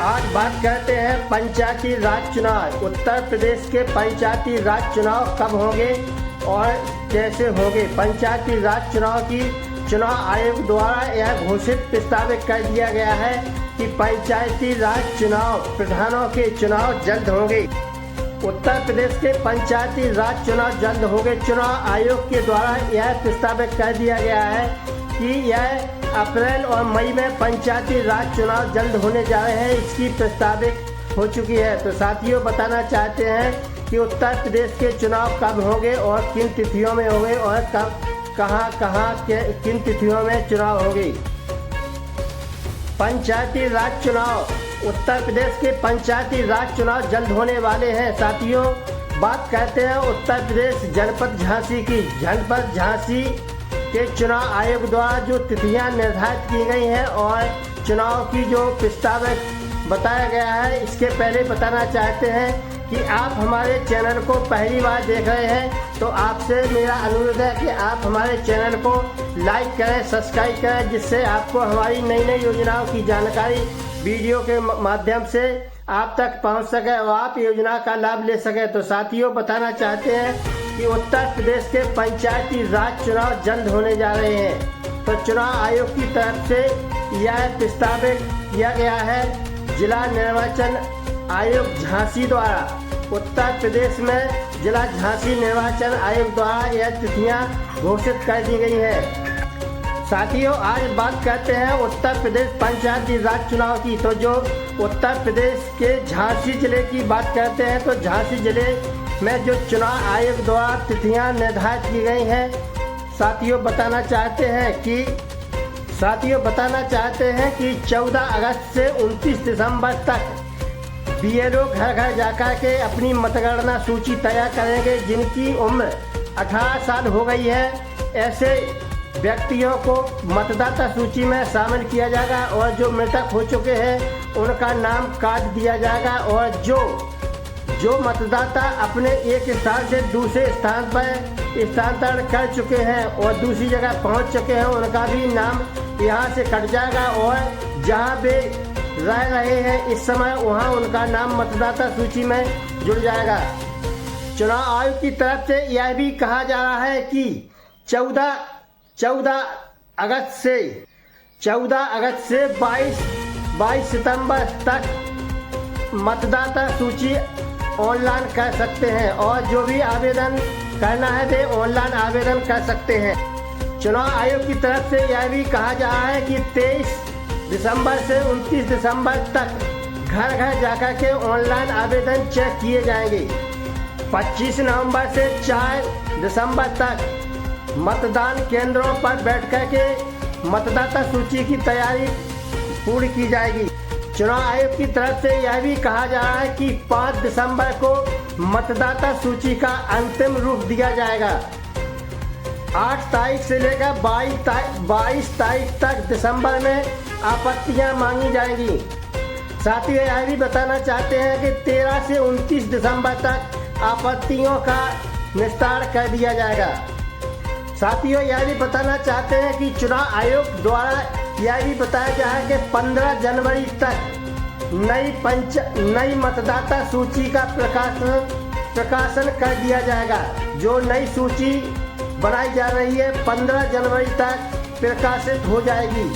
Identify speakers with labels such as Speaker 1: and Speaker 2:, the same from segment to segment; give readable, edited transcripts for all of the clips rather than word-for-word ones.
Speaker 1: आज बात करते हैं पंचायती राज चुनाव। उत्तर प्रदेश के पंचायती राज चुनाव कब होंगे और कैसे होंगे। पंचायती राज चुनाव की चुनाव आयोग द्वारा यह घोषित प्रस्तावित कर दिया गया है कि पंचायती राज चुनाव प्रधानों के चुनाव जल्द होंगे। उत्तर प्रदेश के पंचायती राज चुनाव जल्द होंगे। चुनाव आयोग के द्वारा यह प्रस्तावित कर दिया गया है कि यह अप्रैल और मई में पंचायती राज चुनाव जल्द होने जा रहे हैं। इसकी प्रस्तावित हो चुकी है। तो साथियों, बताना चाहते हैं कि उत्तर प्रदेश के चुनाव कब होंगे और किन तिथियों में होंगे और कब कहां किन तिथियों में चुनाव होंगे। पंचायती राज चुनाव, उत्तर प्रदेश के पंचायती राज चुनाव जल्द होने वाले हैं। साथियों, बात करते हैं उत्तर प्रदेश जनपद झांसी की। जनपद झांसी के चुनाव आयोग द्वारा जो तिथियां निर्धारित की गई हैं और चुनाव की जो प्रस्तावित बताया गया है, इसके पहले बताना चाहते हैं कि आप हमारे चैनल को पहली बार देख रहे हैं तो आपसे मेरा अनुरोध है कि आप हमारे चैनल को लाइक करें, सब्सक्राइब करें, जिससे आपको हमारी नई नई योजनाओं की जानकारी वीडियो के माध्यम से आप तक पहुंच सके और आप योजना का लाभ ले सके। तो साथियों, बताना चाहते हैं कि उत्तर प्रदेश के पंचायती राज चुनाव जल्द होने जा रहे हैं। तो चुनाव आयोग की तरफ से यह प्रस्तावित किया गया है जिला निर्वाचन आयोग झांसी द्वारा। उत्तर प्रदेश में जिला झांसी निर्वाचन आयोग द्वारा यह तिथियां घोषित कर दी गई है। साथियों, आज बात करते हैं उत्तर प्रदेश पंचायती राज चुनाव की। तो जो उत्तर प्रदेश के झांसी जिले की बात करते हैं तो झांसी जिले में जो चुनाव आयोग द्वारा तिथियां निर्धारित की गई हैं, साथियों बताना चाहते हैं कि 14 अगस्त से 29 दिसंबर तक बीएलओ घर घर जाकर के अपनी मतगणना सूची तैयार करेंगे। जिनकी उम्र 18 साल हो गई है, ऐसे व्यक्तियों को मतदाता सूची में शामिल किया जाएगा और जो मृतक हो चुके हैं उनका नाम काट दिया जाएगा और जो मतदाता अपने एक स्थान से दूसरे स्थान पर स्थानांतरण कर चुके हैं और दूसरी जगह पहुंच चुके हैं, उनका भी नाम यहां से कट जाएगा और जहां वे रह रहे हैं इस समय वहां उनका नाम मतदाता सूची में जुड़ जाएगा। चुनाव आयोग की तरफ से यह भी कहा जा रहा है कि 14 अगस्त से 22 सितंबर तक मतदाता सूची ऑनलाइन कर सकते हैं और जो भी आवेदन करना है वे ऑनलाइन आवेदन कर सकते हैं। चुनाव आयोग की तरफ से यह भी कहा जा रहा है कि 23 दिसंबर से 29 दिसंबर तक घर घर जाकर के ऑनलाइन आवेदन चेक किए जाएंगे। 25 नवंबर से 4 दिसंबर तक मतदान केंद्रों पर बैठकर के मतदाता सूची की तैयारी पूरी की जाएगी। चुनाव आयोग की तरफ से यह भी कहा जा रहा है कि 5 दिसंबर को मतदाता सूची का अंतिम रूप दिया जाएगा। 8 तारीख से लेकर 22 तारीख तक दिसंबर में आपत्तियां मांगी जाएंगी। साथ ही यह भी बताना चाहते हैं कि 13 से 29 दिसंबर तक आपत्तियों का निस्तार कर दिया जाएगा। साथियों, यह भी बताना चाहते हैं कि चुनाव आयोग द्वारा यह भी बताया गया है कि 15 जनवरी तक नई मतदाता सूची का प्रकाशन कर दिया जाएगा। जो नई सूची बनाई जा रही है 15 जनवरी तक प्रकाशित हो जाएगी।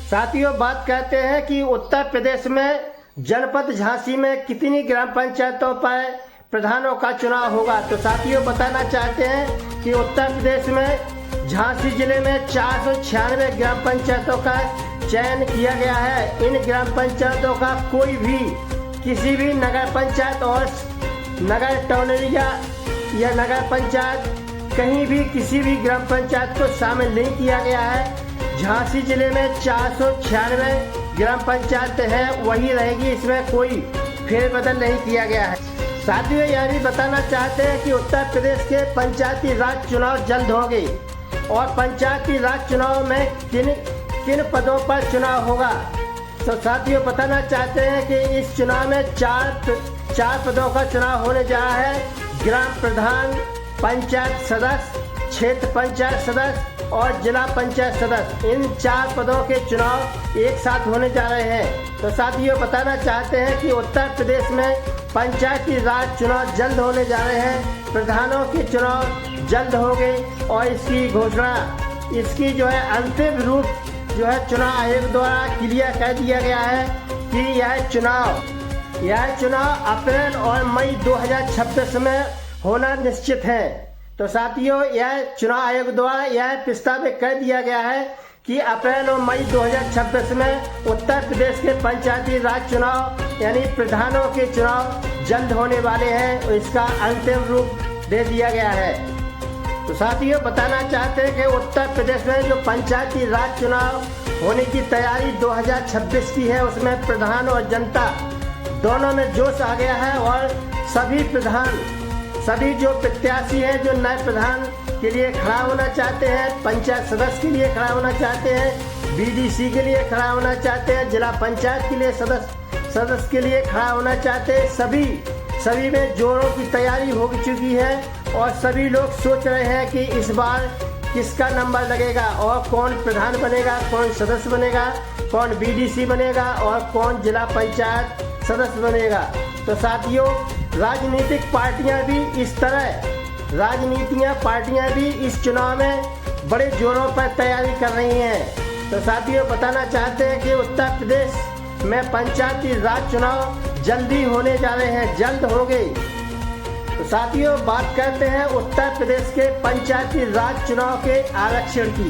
Speaker 1: साथियों, बात करते हैं कि उत्तर प्रदेश में जनपद झांसी में कितनी ग्राम पंचायतों पर प्रधानों का चुनाव होगा। तो साथियों, बताना चाहते हैं कि उत्तर प्रदेश में झांसी जिले में 496 ग्राम पंचायतों का चयन किया गया है। इन ग्राम पंचायतों का कोई भी किसी भी नगर पंचायत और नगर टौनरिया या नगर पंचायत कहीं भी किसी भी ग्राम पंचायत को शामिल नहीं किया गया है। झांसी जिले में 496 ग्राम पंचायत है, वही रहेगी, इसमें कोई फेरबदल नहीं किया गया है। साथियों, यह भी बताना चाहते हैं कि उत्तर प्रदेश के पंचायती राज चुनाव जल्द होंगे और पंचायती राज चुनाव में किन पदों पर चुनाव होगा। तो साथियों, बताना चाहते हैं कि इस चुनाव में चार पदों का चुनाव होने जा रहा है। ग्राम प्रधान, पंचायत सदस्य, क्षेत्र पंचायत सदस्य और जिला पंचायत सदस्य, इन 4 पदों के चुनाव एक साथ होने जा रहे हैं। तो साथियों बताना चाहते हैं कि उत्तर प्रदेश में पंचायती राज चुनाव जल्द होने जा रहे हैं, प्रधानों के चुनाव जल्द होंगे और इसकी घोषणा, इसकी जो है अंतिम रूप जो है चुनाव आयोग द्वारा क्लियर कर दिया गया है कि यह चुनाव अप्रैल और मई 2026 में होना निश्चित है। तो साथियों यह चुनाव आयोग द्वारा यह प्रस्तावित कर दिया गया है कि अप्रैल और मई 2026 में उत्तर प्रदेश के पंचायती राज चुनाव यानी प्रधानों के चुनाव जल्द होने वाले हैं और इसका अंतिम रूप दे दिया गया है। तो साथियों बताना चाहते हैं कि उत्तर प्रदेश में जो पंचायती राज चुनाव होने की तैयारी 2026 की है, उसमें प्रधान और जनता दोनों में जोश आ गया है और सभी जो प्रत्याशी हैं, जो नए प्रधान के लिए खड़ा होना चाहते हैं, पंचायत सदस्य के लिए खड़ा होना चाहते हैं, बीडीसी के लिए खड़ा होना चाहते हैं, जिला पंचायत के लिए सदस्य के लिए खड़ा होना चाहते हैं, सभी में जोरों की तैयारी हो चुकी है और सभी लोग सोच रहे हैं कि इस बार किसका नंबर लगेगा और कौन प्रधान बनेगा, कौन सदस्य बनेगा, कौन बीडीसी बनेगा और कौन जिला पंचायत सदस्य बनेगा। तो साथियों राजनीतिक पार्टियां भी इस चुनाव में बड़े जोरों पर तैयारी कर रही हैं। तो साथियों बताना चाहते हैं कि उत्तर प्रदेश में पंचायती राज चुनाव जल्दी होने जा रहे हैं, जल्द होंगे। तो साथियों बात करते हैं उत्तर प्रदेश के पंचायती राज चुनाव के आरक्षण की।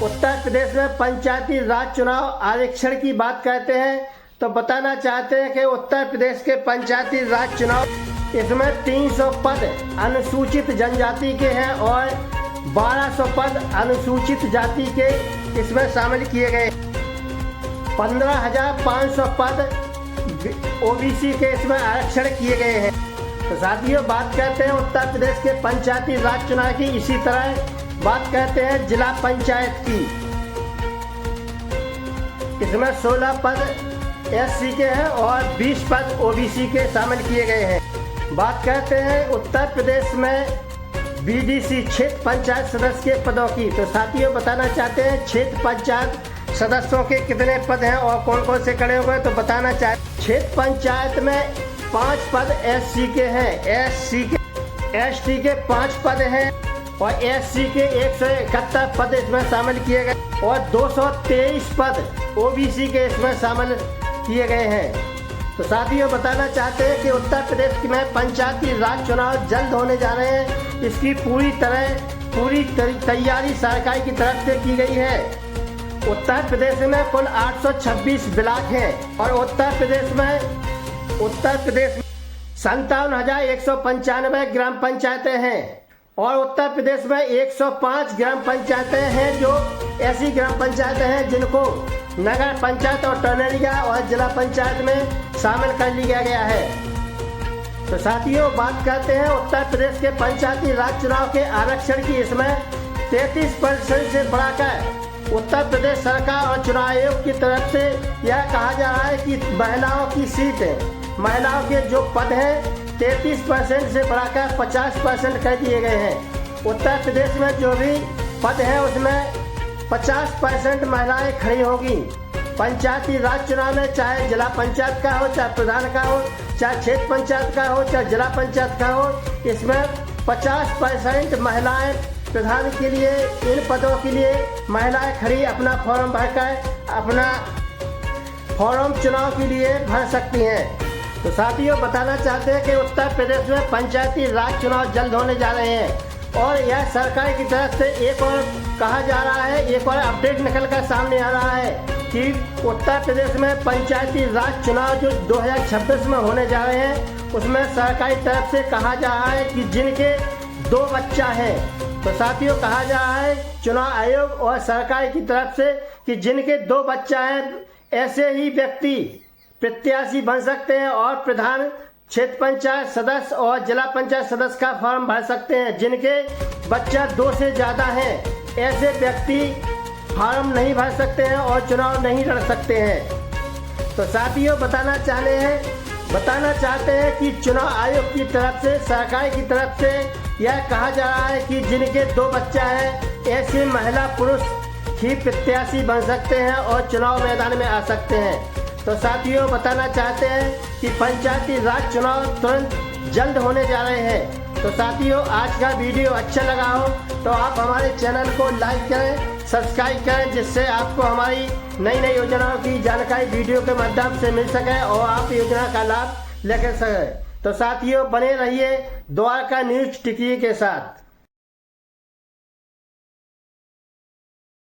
Speaker 1: उत्तर प्रदेश में पंचायती राज चुनाव आरक्षण की बात करते हैं तो बताना चाहते हैं कि उत्तर प्रदेश के पंचायती राज चुनाव, इसमें 300 पद अनुसूचित जनजाति के हैं और 1200 पद अनुसूचित जाति के इसमें शामिल किए गए। 15,500 पद ओबीसी के इसमें आरक्षण किए गए हैं। तो साथियों बात करते हैं उत्तर प्रदेश के पंचायती राज चुनाव की। इसी तरह बात करते हैं जिला पंचायत की। इसमें 16 पद एससी के हैं और 20 पद ओबीसी के शामिल किए गए हैं। बात करते हैं उत्तर प्रदेश में बीडीसी क्षेत्र पंचायत सदस्य के पदों की। तो साथियों बताना चाहते हैं क्षेत्र पंचायत सदस्यों के कितने पद हैं और कौन कौन से खड़े हुए हैं। तो बताना चाहते क्षेत्र पंचायत में 5 पद एससी के हैं, एसटी के 5 पद हैं और एससी के 171 पद इसमें शामिल किए गए और 223 पद ओबीसी के इसमें शामिल किए गए हैं। तो साथियों बताना चाहते हैं कि उत्तर प्रदेश में पंचायती राज चुनाव जल्द होने जा रहे हैं। इसकी पूरी तैयारी सरकार की तरफ से की गई है। उत्तर प्रदेश में कुल 826 ब्लॉक हैं और उत्तर प्रदेश में 57,195 ग्राम पंचायतें हैं और उत्तर प्रदेश में 105 ग्राम पंचायतें हैं जो ऐसी ग्राम पंचायतें हैं जिनको नगर पंचायत और टर्नरिया और जिला पंचायत में शामिल कर लिया गया है। तो साथियों बात करते हैं उत्तर प्रदेश के पंचायती राज चुनाव के आरक्षण की। इसमें 33% से बढ़ाकर उत्तर प्रदेश सरकार और चुनाव आयोग की तरफ से यह कहा जा रहा है कि महिलाओं की सीट, महिलाओं के जो पद हैं 33% से बढ़ाकर 50% कर दिए गए हैं। उत्तर प्रदेश में जो भी पद है उसमें 50% महिलाएं खड़ी होगी। पंचायती राज चुनाव में चाहे जिला पंचायत का हो, चाहे प्रधान का हो, चाहे क्षेत्र पंचायत का हो, चाहे जिला पंचायत का हो, इसमें 50% महिलाएं प्रधान के लिए, इन पदों के लिए महिलाएं खड़ी अपना फॉर्म भरकर अपना फॉर्म चुनाव के लिए भर सकती हैं। तो साथियों बताना चाहते हैं कि उत्तर प्रदेश में पंचायती राज चुनाव जल्द होने जा रहे हैं और यह सरकार की तरफ से एक और कहा जा रहा है, एक और अपडेट निकल कर सामने आ रहा है कि उत्तर प्रदेश में पंचायती राज चुनाव जो 2026 में होने जा रहे हैं उसमें सरकारी तरफ से कहा जा रहा है कि जिनके 2 बच्चा हैं, तो साथियों कहा जा रहा है चुनाव आयोग और सरकार की तरफ से कि जिनके 2 बच्चा हैं ऐसे ही व्यक्ति प्रत्याशी बन सकते हैं और प्रधान, क्षेत्र पंचायत सदस्य और जिला पंचायत सदस्य का फॉर्म भर सकते हैं। जिनके बच्चा 2 से ज़्यादा हैं ऐसे व्यक्ति फॉर्म नहीं भर सकते हैं और चुनाव नहीं लड़ सकते हैं। तो साथियों बताना चाहते हैं कि चुनाव आयोग की तरफ से, सरकार की तरफ से यह कहा जा रहा है कि जिनके 2 बच्चा है ऐसे महिला पुरुष ही प्रत्याशी बन सकते हैं और चुनाव मैदान में आ सकते हैं। तो साथियों, बताना चाहते हैं कि पंचायती राज चुनाव तुरंत जल्द होने जा रहे हैं। तो साथियों, आज का वीडियो अच्छा लगा हो तो आप हमारे चैनल को लाइक करें, सब्सक्राइब करें, जिससे आपको हमारी नई नई योजनाओं की जानकारी वीडियो के माध्यम से मिल सके और आप योजना का लाभ लेकर सकें। तो साथियों, बने रहिए द्वारका न्यूज टिकरी के साथ।